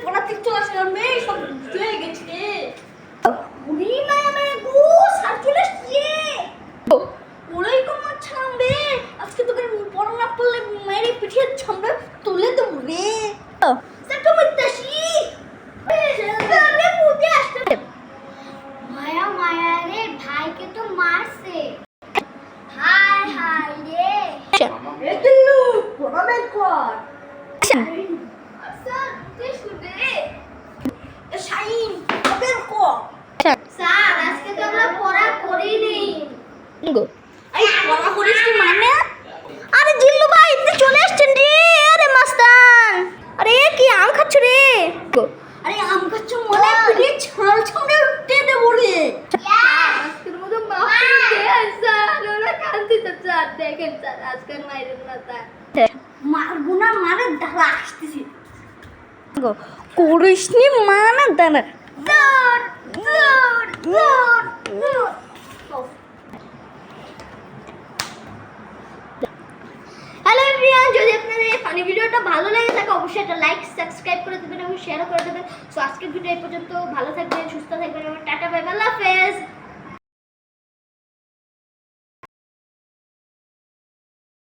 পড়াতে চলে আসলাম রে, সব চলে গেছে। উনি না মানে গো স্যার চলে আসছে। ওরাই কমার ছামবে, আজকে তোকে পড়া না পড়লে মেরে পিঠিয়ে ছামবে তুলে দেবো রে। স্যার তো মিত্তাসি স্যার বুঝে আসছে। মায়া মায়া রে, ভাইকে তো মারছে। হাই হাই রে। এ দিল্লু পড়া বের কর। স্যার তুই শুনে। এ শাইন বের কর। স্যার আজকে তো আমরা পড়া করিনি। এই পড়া করিস কি মানে? আরে জিল্লু ভাই তুই চলে আসছেন রে। আরে মাস্তান, আরে কি আম খাচ্ছ রে? আরে আম খাচ্ছ মনে পিঠে ছাল ছাড়ে উঠতে দেবো রে। আজকের মতো মাফ করে দেন স্যার, ওরা কাঁদতে স্যার। দেখেন স্যার আজকের মাইরেন না স্যার। মারবো না মানে দাঁড়া আসতেছি। করিস নি মানে দাঁড়া। হ্যালো এভরিওয়ান, যদি আপনাদের এই ফানি ভিডিওটা ভালো লাগে থাকে অবশ্যই একটা লাইক সাবস্ক্রাইব করে দেবেন এবং শেয়ারও করে দেবেন। সো আজকের ভিডিও এই পর্যন্ত। ভালো থাকবেন, সুস্থ থাকবেন।